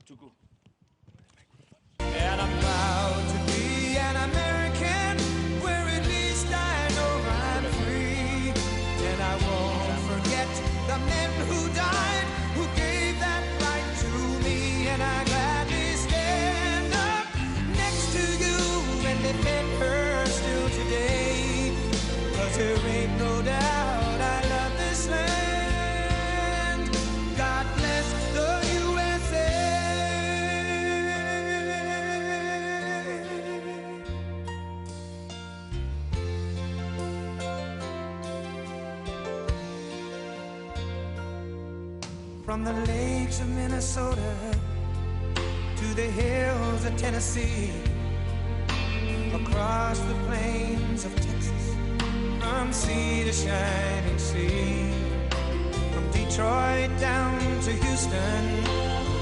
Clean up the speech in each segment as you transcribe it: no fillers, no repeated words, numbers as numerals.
to go. And I'm proud to be an American, where at least I know I'm free. And I won't forget the men who died, who gave that right to me. And I gladly stand up next to you and defend her still today. 'Cause there ain't no doubt I love this land. God bless the USA. From the lakes of Minnesota to the hills of Tennessee, across the plains of Texas, from sea to shining sea, from Detroit down to Houston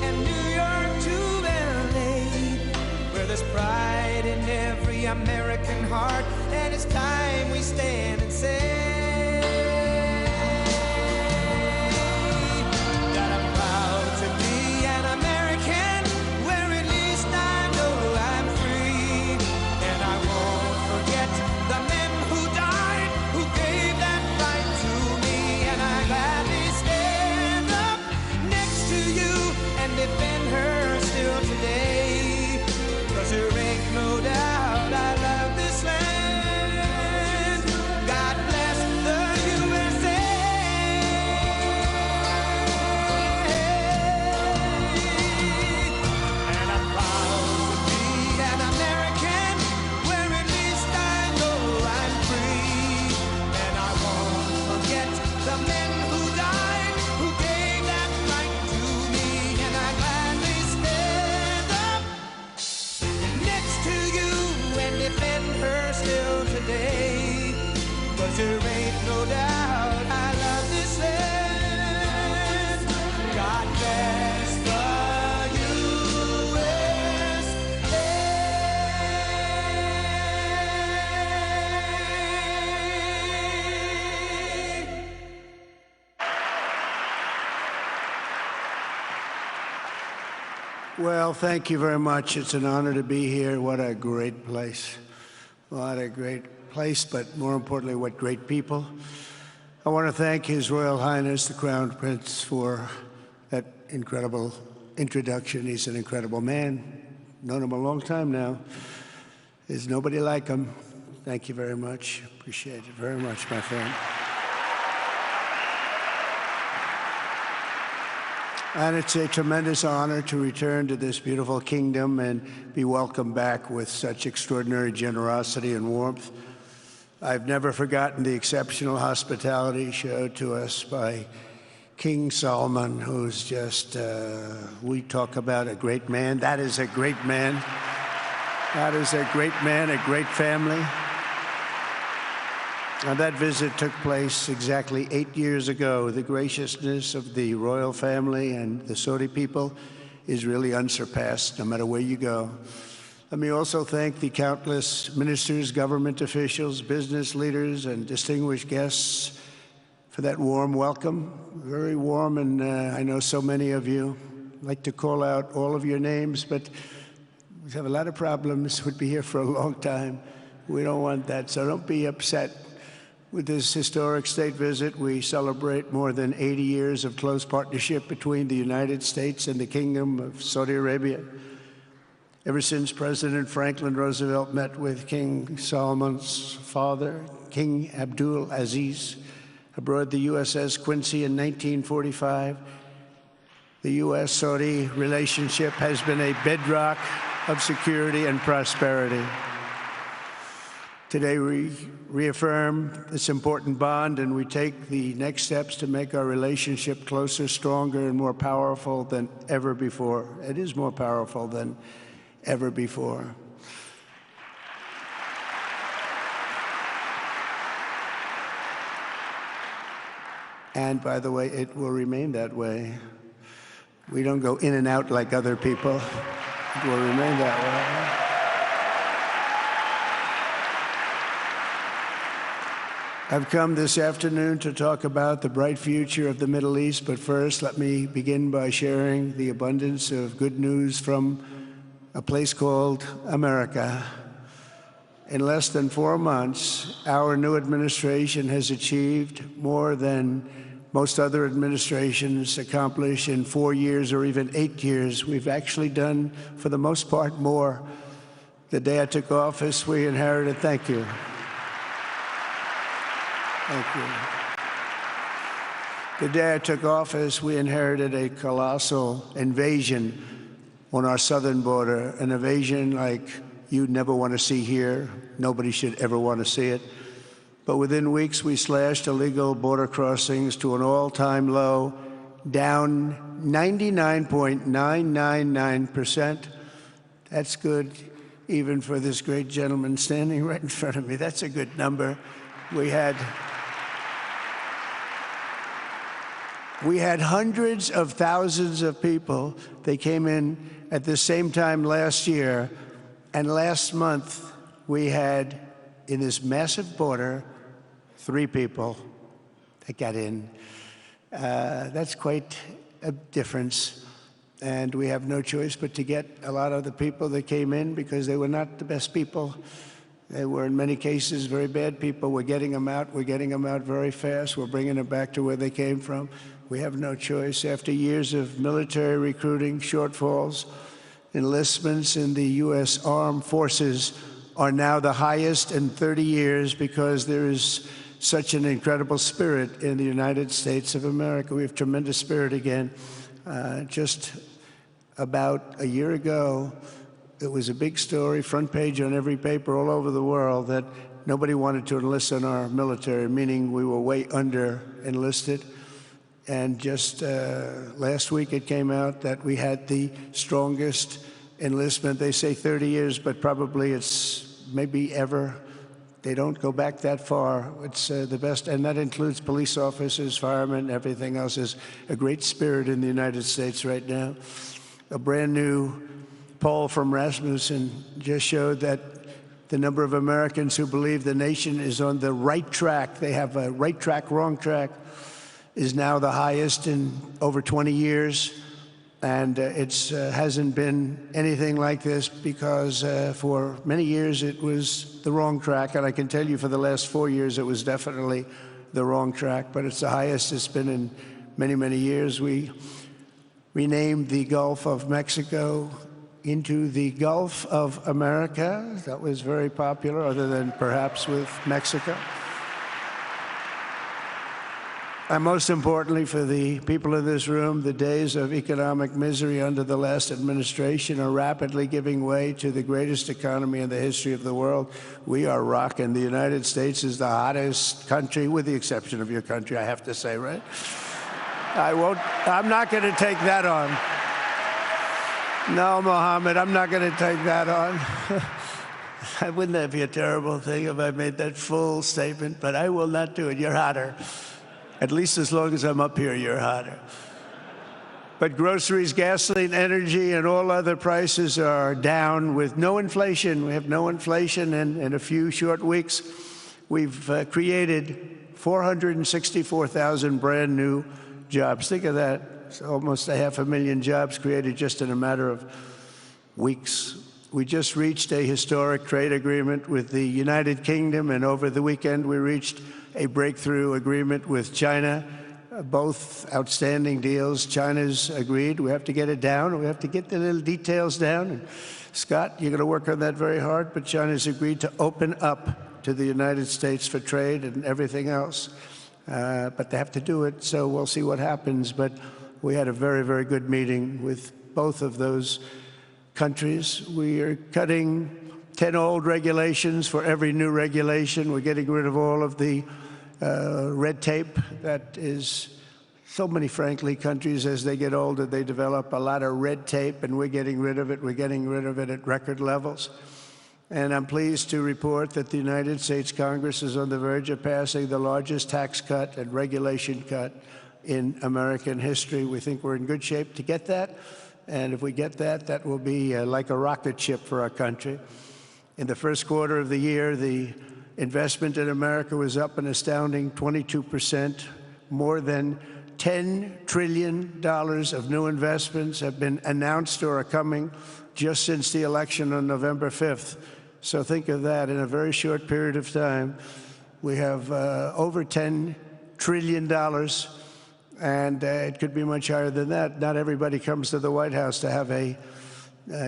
and New York to LA, where there's pride in every American heart, and it's time we stand and say that I'm proud to be an American, where at least I know I'm free. And I won't forget the men who died, who gave that right to me. And I gladly stand up next to you and defend her still today. 'Cause there ain't no doubt I love this land. God bless the USA. And I'm proud to be an American, where at least I know I'm free. And I won't forget the men who died, who gave that right to me. And I gladly stand up next to you and defend her still today. 'Cause there ain't no doubt I love this land. God bless the USA. Well, thank you very much. It's an honor to be here. What a great place. What a great place, but more importantly, what great people. I want to thank His Royal Highness, the Crown Prince, for that incredible introduction. He's an incredible man. Known him a long time now. There's nobody like him. Thank you very much. Appreciate it very much, my friend. And it's a tremendous honor to return to this beautiful kingdom and be welcomed back with such extraordinary generosity and warmth. I've never forgotten the exceptional hospitality showed to us by King Salman, who's just, we talk about a great man. That is a great man. That is a great man, a great family. And that visit took place exactly 8 years ago. The graciousness of the royal family and the Saudi people is really unsurpassed, no matter where you go. Let me also thank the countless ministers, government officials, business leaders, and distinguished guests for that warm welcome. Very warm, and I know so many of you. I'd like to call out all of your names, but we have a lot of problems. We'd be here for a long time. We don't want that, so don't be upset. With this historic state visit, we celebrate more than 80 years of close partnership between the United States and the Kingdom of Saudi Arabia. Ever since President Franklin Roosevelt met with King Salman's father, King Abdul Aziz, aboard the USS Quincy in 1945, the U.S.-Saudi relationship has been a bedrock of security and prosperity. Today, we reaffirm this important bond, and we take the next steps to make our relationship closer, stronger, and more powerful than ever before. It is more powerful than ever before. And by the way, it will remain that way. We don't go in and out like other people. It will remain that way. I've come this afternoon to talk about the bright future of the Middle East, but first let me begin by sharing the abundance of good news from a place called America. In less than 4 months, our new administration has achieved more than most other administrations accomplish in 4 years or even 8 years. We've actually done, for the most part, more. The day I took office, we inherited, thank you. Thank you. The day I took office, we inherited a colossal invasion on our southern border, an invasion like you'd never want to see here. Nobody should ever want to see it. But within weeks, we slashed illegal border crossings to an all-time low, down 99.999%. That's good, even for this great gentleman standing right in front of me. That's a good number. We had hundreds of thousands of people. They came in at the same time last year. And last month, we had, in this massive border, 3 people that got in. That's quite a difference. And we have no choice but to get a lot of the people that came in because they were not the best people. They were, in many cases, very bad people. We're getting them out. We're getting them out very fast. We're bringing them back to where they came from. We have no choice. After years of military recruiting shortfalls, enlistments in the U.S. Armed Forces are now the highest in 30 years because there is such an incredible spirit in the United States of America. We have tremendous spirit again. Just about a year ago, it was a big story, front page on every paper all over the world, that nobody wanted to enlist in our military, meaning we were way under enlisted. And just last week it came out that we had the strongest enlistment. They say 30 years, but probably it's maybe ever. They don't go back that far. It's the best, and that includes police officers, firemen, everything else. Is a great spirit in the United States right now. A brand new poll from Rasmussen just showed that the number of Americans who believe the nation is on the right track, they have a right track, wrong track, is now the highest in over 20 years. And it hasn't been anything like this because for many years it was the wrong track. And I can tell you for the last 4 years it was definitely the wrong track, but it's the highest it's been in many, many years. We renamed the Gulf of Mexico into the Gulf of America. That was very popular, other than perhaps with Mexico. And most importantly for the people in this room, the days of economic misery under the last administration are rapidly giving way to the greatest economy in the history of the world. We are rocking. The United States is the hottest country, with the exception of your country, I have to say, right? I'm not going to take that on. No, Mohammed, I'm not going to take that on. Wouldn't that be a terrible thing if I made that full statement? But I will not do it. You're hotter. At least as long as I'm up here, you're hotter. But groceries, gasoline, energy, and all other prices are down with no inflation. We have no inflation, and in a few short weeks, we've created 464,000 brand new jobs. Think of that. It's almost 500,000 jobs created just in a matter of weeks. We just reached a historic trade agreement with the United Kingdom, and over the weekend we reached a breakthrough agreement with China. Both outstanding deals. China's agreed. We have to get it down. We have to get the little details down. And Scott, you're going to work on that very hard, but China's agreed to open up to the United States for trade and everything else. But they have to do it, so we'll see what happens. But we had a very, very good meeting with both of those countries. We are cutting 10 old regulations for every new regulation. We're getting rid of all of the red tape that is so many, frankly, countries, as they get older, they develop a lot of red tape, and we're getting rid of it. We're getting rid of it at record levels. And I'm pleased to report that the United States Congress is on the verge of passing the largest tax cut and regulation cut in American history. We think we're in good shape to get that. And if we get that, that will be like a rocket ship for our country. In the first quarter of the year, the Investment in America was up an astounding 22%. More than $10 trillion of new investments have been announced or are coming just since the election on November 5th. So think of that. In a very short period of time, we have over $10 trillion, and it could be much higher than that. Not everybody comes to the White House to have a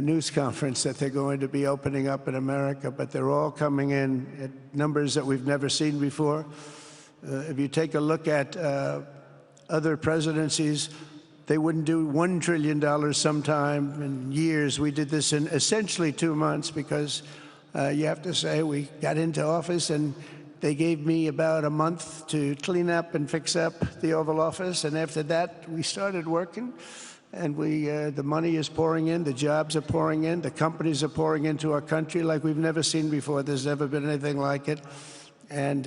news conference that they're going to be opening up in America, but they're all coming in at numbers that we've never seen before. If you take a look at other presidencies, they wouldn't do $1 trillion sometime in years. We did this in essentially 2 months because you have to say we got into office and they gave me about a month to clean up and fix up the Oval Office. And after that, we started working. And the money is pouring in, the jobs are pouring in, the companies are pouring into our country like we've never seen before. There's never been anything like it. And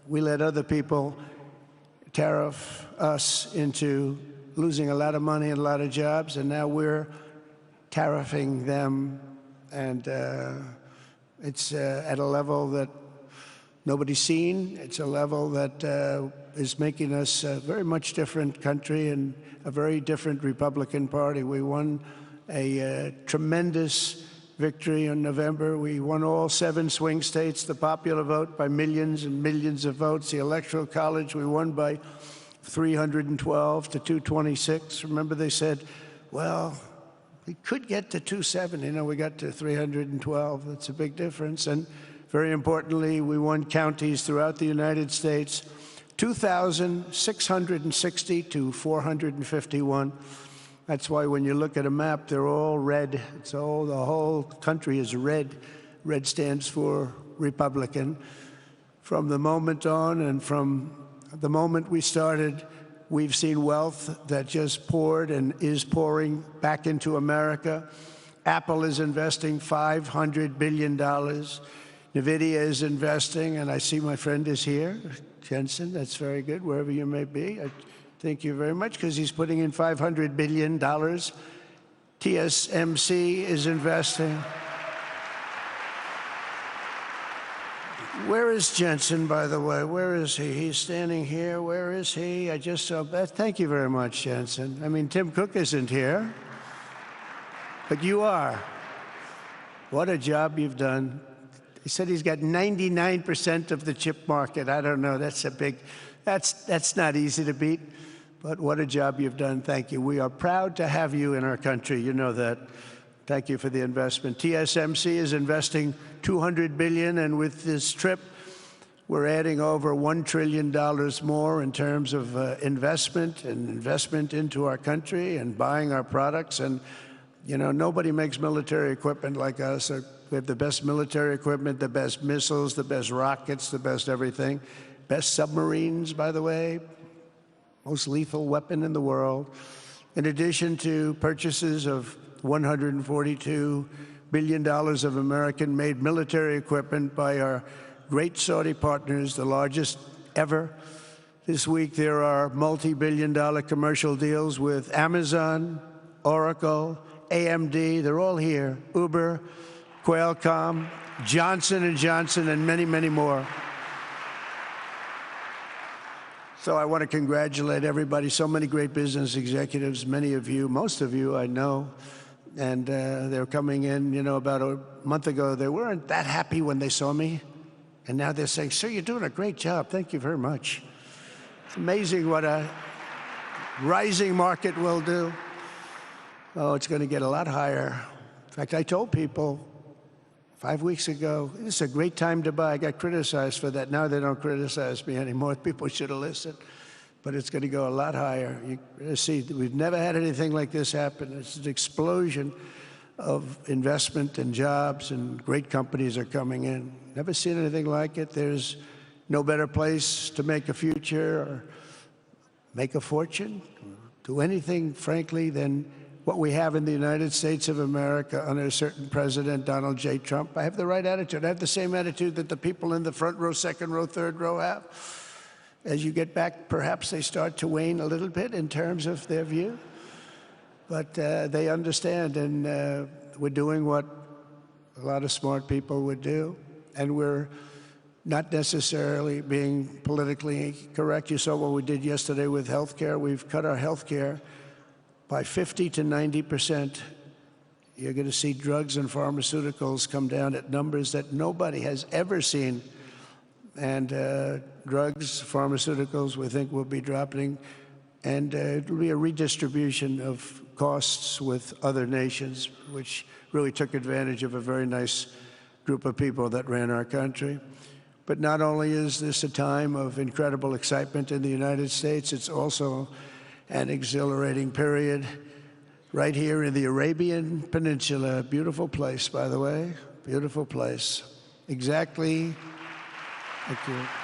we let other people tariff us into losing a lot of money and a lot of jobs, and now we're tariffing them, and it's at a level that nobody's seen. It's a level that is making us a very much different country and a very different Republican Party. We won a tremendous victory in November. We won all 7 swing states, the popular vote by millions and millions of votes. The Electoral College, we won by 312 to 226. Remember, they said, well, we could get to 270. No, we got to 312. That's a big difference. And very importantly, we won counties throughout the United States, 2,660 to 451. That's why when you look at a map, they're all red. The whole country is red. Red stands for Republican. From the moment on and from the moment we started, we've seen wealth that just poured and is pouring back into America. Apple is investing $500 billion. NVIDIA is investing, and I see my friend is here, Jensen. That's very good, wherever you may be. Thank you very much, because he's putting in $500 billion. TSMC is investing. Where is Jensen, by the way? Where is he? He's standing here. Where is he? I just saw Beth. Thank you very much, Jensen. I mean, Tim Cook isn't here, but you are. What a job you've done. He said he's got 99% of the chip market. I don't know. That's a big, that's not easy to beat. But what a job you've done. Thank you. We are proud to have you in our country. You know that. Thank you for the investment. TSMC is investing $200 billion, and with this trip, we're adding over $1 trillion more in terms of investment into our country and buying our products. And, you know, nobody makes military equipment like us. We have the best military equipment, the best missiles, the best rockets, the best everything. Best submarines, by the way. Most lethal weapon in the world. In addition to purchases of $142 billion of American-made military equipment by our great Saudi partners, the largest ever. This week, there are multi-billion-dollar commercial deals with Amazon, Oracle, AMD. They're all here. Uber, Qualcomm, Johnson & Johnson, and many, many more. So I want to congratulate everybody. So many great business executives, many of you, most of you I know. And they're coming in, you know, about a month ago. They weren't that happy when they saw me. And now they're saying, sir, you're doing a great job. Thank you very much. It's amazing what a rising market will do. Oh, it's going to get a lot higher. In fact, I told people 5 weeks ago, this is a great time to buy. I got criticized for that. Now they don't criticize me anymore. People should have listened. But it's going to go a lot higher. You see, we've never had anything like this happen. It's an explosion of investment and jobs, and great companies are coming in. Never seen anything like it. There's no better place to make a future or make a fortune, do anything, frankly, than what we have in the United States of America under a certain president, Donald J. Trump. I have the right attitude. I have the same attitude that the people in the front row, second row, third row have. As you get back, perhaps they start to wane a little bit in terms of their view. But they understand, and we're doing what a lot of smart people would do. and we're not necessarily being politically correct. You saw what we did yesterday with health care. We've cut our health care by 50 to 90%. You're going to see drugs and pharmaceuticals come down at numbers that nobody has ever seen. And drugs, pharmaceuticals, we think will be dropping. And it'll be a redistribution of costs with other nations, which really took advantage of a very nice group of people that ran our country. But not only is this a time of incredible excitement in the United States, it's also an exhilarating period right here in the Arabian Peninsula. Beautiful place, by the way, beautiful place. Exactly. Thank you.